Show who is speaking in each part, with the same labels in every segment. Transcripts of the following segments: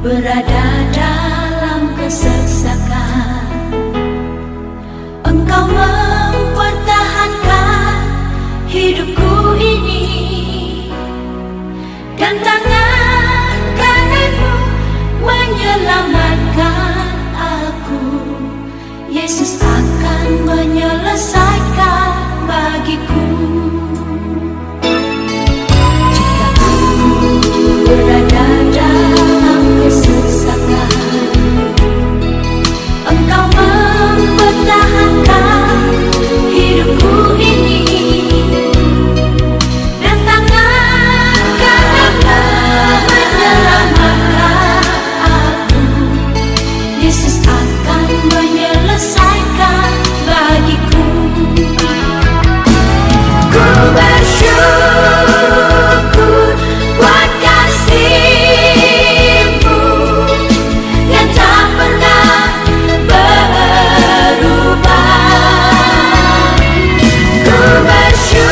Speaker 1: berada dalam kesesakan. Engkau mempertahankan hidupku ini, dan tangan kananmu menyelamatkan aku. Yesus akan menyelesaikan bagiku. Jika aku berada dalam kesesakan, Engkau mempertahankan hidupku ini, dan tangan kananmu menyelamatkan aku. Yesus akan menyelesaikan bagiku. Ku bersyukur buat kasih-Mu yang tak pernah berubah. Ku bersyukur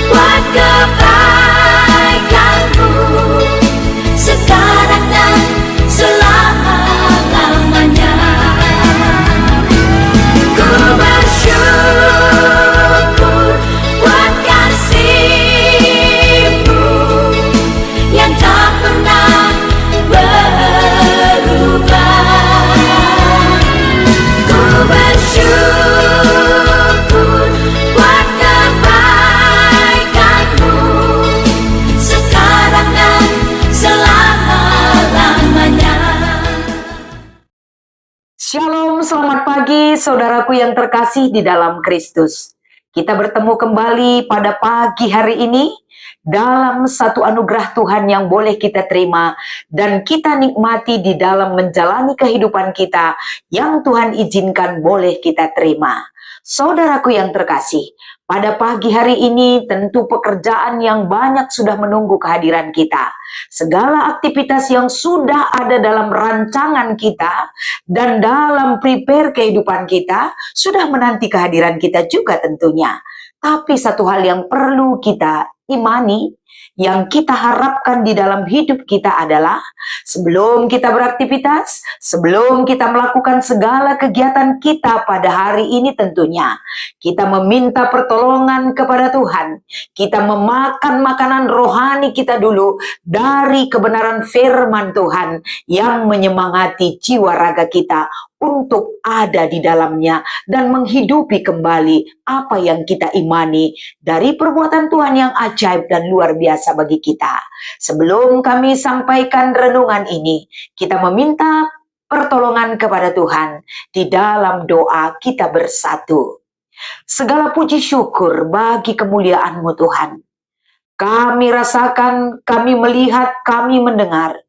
Speaker 1: buat kebaikan-Mu sekarang dan selama-lamanya. Ku bersyukur buat kasih-Mu yang tak pernah berubah. Ku bersyukur buat kebaikan-Mu sekarang dan selama-lamanya.
Speaker 2: Shalom, selamat pagi saudaraku yang terkasih di dalam Kristus. Kita bertemu kembali pada pagi hari ini dalam satu anugerah Tuhan yang boleh kita terima dan kita nikmati di dalam menjalani kehidupan kita yang Tuhan izinkan boleh kita terima. Saudaraku yang terkasih, pada pagi hari ini tentu pekerjaan yang banyak sudah menunggu kehadiran kita. Segala aktivitas yang sudah ada dalam rancangan kita dan dalam prepare kehidupan kita sudah menanti kehadiran kita juga tentunya. Tapi satu hal yang perlu kita imani, yang kita harapkan di dalam hidup kita adalah sebelum kita beraktivitas, sebelum kita melakukan segala kegiatan kita pada hari ini tentunya, kita meminta pertolongan kepada Tuhan. Kita memakan makanan rohani kita dulu dari kebenaran firman Tuhan yang menyemangati jiwa raga kita untuk ada di dalamnya dan menghidupi kembali apa yang kita imani dari perbuatan Tuhan yang ajaib dan luar biasa bagi kita. Sebelum kami sampaikan renungan ini, kita meminta pertolongan kepada Tuhan. Di dalam doa kita bersatu. Segala puji syukur bagi kemuliaan-Mu Tuhan. Kami rasakan, kami melihat, kami mendengar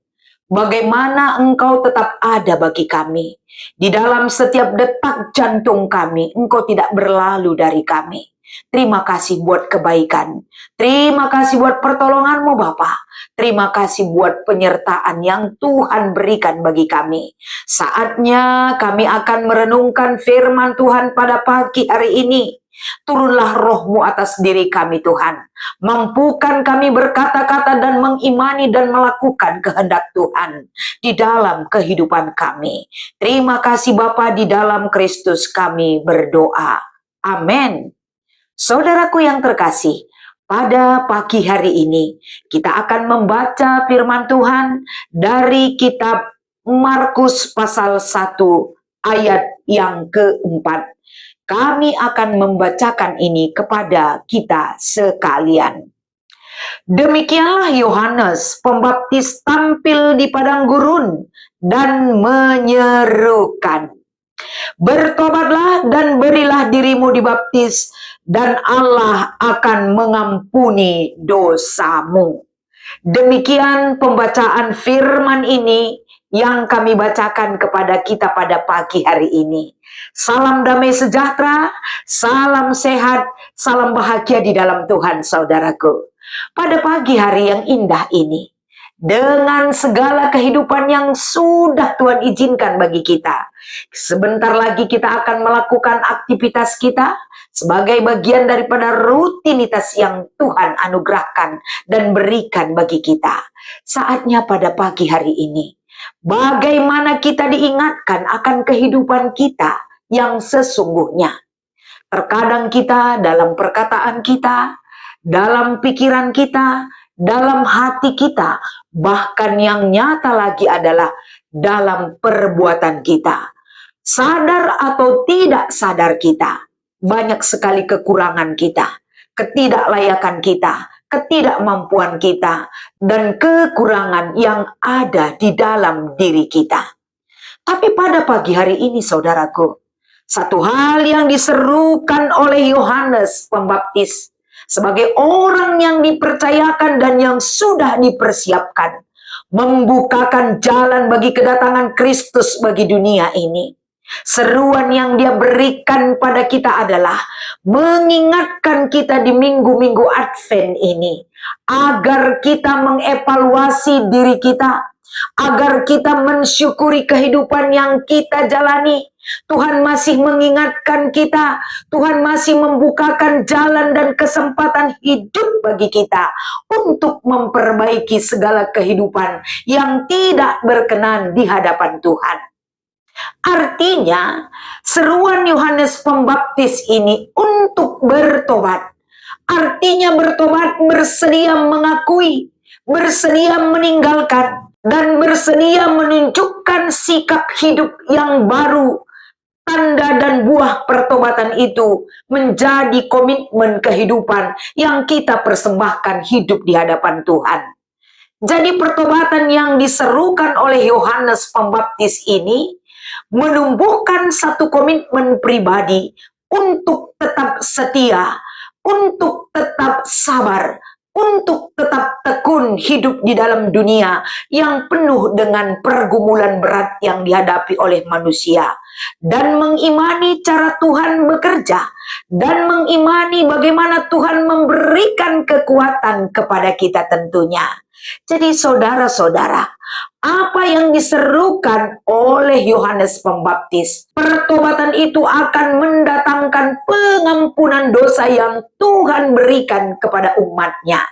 Speaker 2: bagaimana Engkau tetap ada bagi kami. Di dalam setiap detak jantung kami, Engkau tidak berlalu dari kami. Terima kasih buat kebaikan. Terima kasih buat pertolongan-Mu Bapa. Terima kasih buat penyertaan yang Tuhan berikan bagi kami. Saatnya kami akan merenungkan firman Tuhan pada pagi hari ini. Turunlah roh-Mu atas diri kami Tuhan. Mampukan kami berkata-kata dan mengimani dan melakukan kehendak Tuhan di dalam kehidupan kami. Terima kasih Bapa, di dalam Kristus kami berdoa. Amin. Saudaraku yang terkasih, pada pagi hari ini kita akan membaca firman Tuhan dari kitab Markus pasal 1 ayat yang keempat. Kami akan membacakan ini kepada kita sekalian. Demikianlah Yohanes Pembaptis tampil di padang gurun dan menyerukan, "Bertobatlah dan berilah dirimu dibaptis, dan Allah akan mengampuni dosamu." Demikian pembacaan firman ini yang kami bacakan kepada kita pada pagi hari ini. Salam damai sejahtera, salam sehat, salam bahagia di dalam Tuhan saudaraku. Pada pagi hari yang indah ini, dengan segala kehidupan yang sudah Tuhan izinkan bagi kita. Sebentar lagi kita akan melakukan aktivitas kita sebagai bagian daripada rutinitas yang Tuhan anugerahkan dan berikan bagi kita. Saatnya pada pagi hari ini, bagaimana kita diingatkan akan kehidupan kita yang sesungguhnya. Terkadang kita dalam perkataan kita, dalam pikiran kita, dalam hati kita, bahkan yang nyata lagi adalah dalam perbuatan kita. Sadar atau tidak sadar kita, banyak sekali kekurangan kita, ketidaklayakan kita, ketidakmampuan kita, dan kekurangan yang ada di dalam diri kita. Tapi pada pagi hari ini, saudaraku, satu hal yang diserukan oleh Yohanes Pembaptis sebagai orang yang dipercayakan dan yang sudah dipersiapkan, membukakan jalan bagi kedatangan Kristus bagi dunia ini. Seruan yang dia berikan pada kita adalah mengingatkan kita di minggu-minggu Advent ini agar kita mengevaluasi diri kita, agar kita mensyukuri kehidupan yang kita jalani. Tuhan masih mengingatkan kita, Tuhan masih membukakan jalan dan kesempatan hidup bagi kita untuk memperbaiki segala kehidupan yang tidak berkenan di hadapan Tuhan. Artinya, seruan Yohanes Pembaptis ini untuk bertobat. Artinya bertobat, bersedia mengakui, bersedia meninggalkan, dan bersedia menunjukkan sikap hidup yang baru. Tanda dan buah pertobatan itu menjadi komitmen kehidupan yang kita persembahkan hidup di hadapan Tuhan. Jadi pertobatan yang diserukan oleh Yohanes Pembaptis ini menumbuhkan satu komitmen pribadi untuk tetap setia, untuk tetap sabar, untuk tetap tekun hidup di dalam dunia yang penuh dengan pergumulan berat yang dihadapi oleh manusia, dan mengimani cara Tuhan bekerja, dan mengimani bagaimana Tuhan memberikan kekuatan kepada kita tentunya. Jadi saudara-saudara, apa yang diserukan oleh Yohanes Pembaptis, pertobatan itu akan mendatangkan pengampunan dosa yang Tuhan berikan kepada umatnya.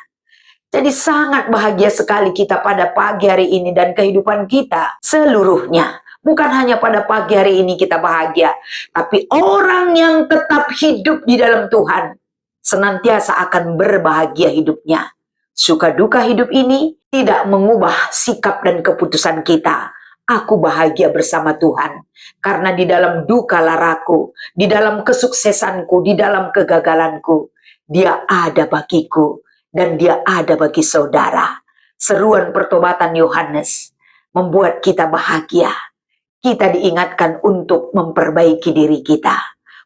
Speaker 2: Jadi sangat bahagia sekali kita pada pagi hari ini dan kehidupan kita seluruhnya. Bukan hanya pada pagi hari ini kita bahagia, tapi orang yang tetap hidup di dalam Tuhan senantiasa akan berbahagia hidupnya. Suka duka hidup ini tidak mengubah sikap dan keputusan kita. Aku bahagia bersama Tuhan, karena di dalam duka laraku, di dalam kesuksesanku, di dalam kegagalanku, Dia ada bagiku dan Dia ada bagi saudara. Seruan pertobatan Yohanes membuat kita bahagia. Kita diingatkan untuk memperbaiki diri kita,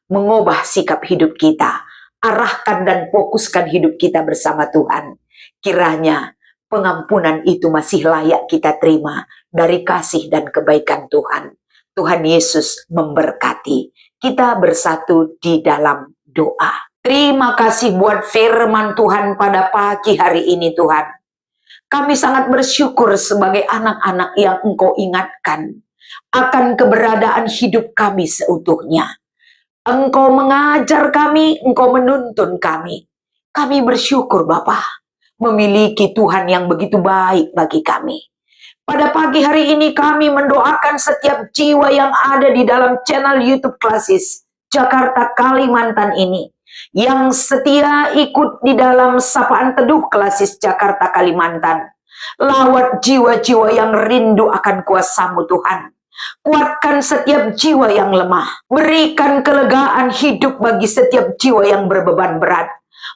Speaker 2: mengubah sikap hidup kita, arahkan dan fokuskan hidup kita bersama Tuhan. Kiranya pengampunan itu masih layak kita terima dari kasih dan kebaikan Tuhan. Tuhan Yesus memberkati. Kita bersatu di dalam doa. Terima kasih buat firman Tuhan pada pagi hari ini Tuhan. Kami sangat bersyukur sebagai anak-anak yang Engkau ingatkan akan keberadaan hidup kami seutuhnya. Engkau mengajar kami, Engkau menuntun kami. Kami bersyukur Bapa, memiliki Tuhan yang begitu baik bagi kami. Pada pagi hari ini kami mendoakan setiap jiwa yang ada di dalam channel YouTube Klasis Jakarta Kalimantan ini, yang setia ikut di dalam sapaan teduh Klasis Jakarta Kalimantan. Lawat jiwa-jiwa yang rindu akan kuasa-Mu Tuhan. Kuatkan setiap jiwa yang lemah. Berikan kelegaan hidup bagi setiap jiwa yang berbeban berat.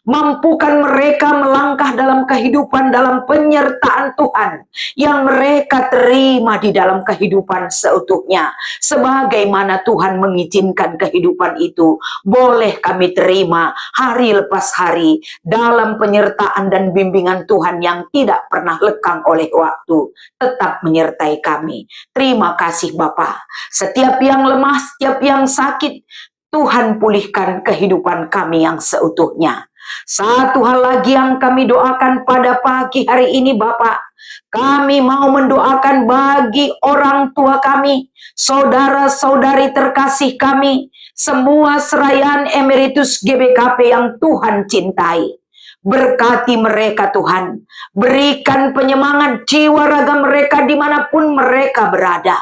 Speaker 2: Mampukan mereka melangkah dalam kehidupan, dalam penyertaan Tuhan yang mereka terima di dalam kehidupan seutuhnya. Sebagaimana Tuhan mengizinkan kehidupan itu, boleh kami terima hari lepas hari dalam penyertaan dan bimbingan Tuhan yang tidak pernah lekang oleh waktu, tetap menyertai kami. Terima kasih Bapa. Setiap yang lemah, setiap yang sakit, Tuhan pulihkan kehidupan kami yang seutuhnya. Satu hal lagi yang kami doakan pada pagi hari ini Bapak, Kami mau mendoakan bagi orang tua kami, saudara-saudari terkasih kami, semua serayaan emeritus GBKP yang Tuhan cintai. Berkati mereka Tuhan, berikan penyemangat jiwa raga mereka dimanapun mereka berada.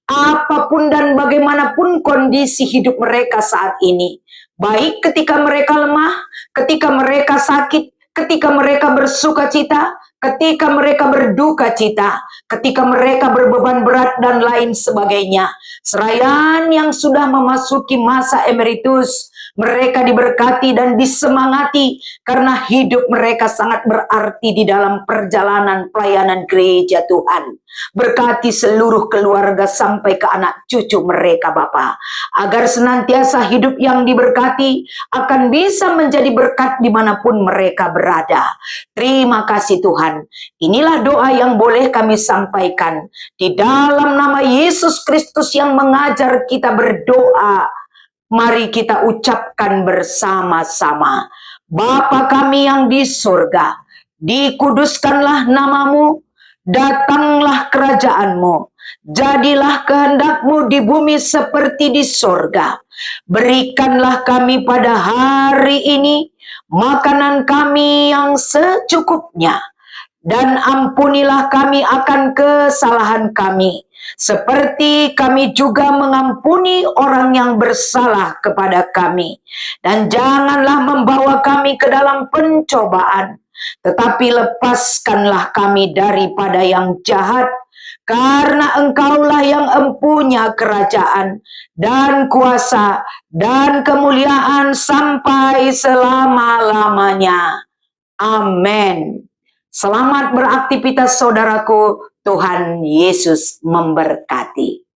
Speaker 2: Apapun dan bagaimanapun kondisi hidup mereka saat ini. Baik ketika mereka lemah, ketika mereka sakit, ketika mereka bersuka cita, ketika mereka berduka cita, ketika mereka berbeban berat dan lain sebagainya. Serayaan yang sudah memasuki masa emeritus, mereka diberkati dan disemangati karena hidup mereka sangat berarti di dalam perjalanan pelayanan gereja Tuhan. Berkati seluruh keluarga sampai ke anak cucu mereka Bapa, agar senantiasa hidup yang diberkati akan bisa menjadi berkat dimanapun mereka berada. Terima kasih Tuhan. Inilah doa yang boleh kami sampaikan di dalam nama Yesus Kristus yang mengajar kita berdoa. Mari kita ucapkan bersama-sama. Bapa kami yang di surga, dikuduskanlah namamu, datanglah kerajaanmu, jadilah kehendakmu di bumi seperti di surga. Berikanlah kami pada hari ini makanan kami yang secukupnya, dan ampunilah kami akan kesalahan kami, seperti kami juga mengampuni orang yang bersalah kepada kami. Dan janganlah membawa kami ke dalam pencobaan, tetapi lepaskanlah kami daripada yang jahat, karena Engkaulah yang empunya kerajaan dan kuasa dan kemuliaan sampai selama-lamanya. Amin. Selamat beraktivitas saudaraku, Tuhan Yesus memberkati.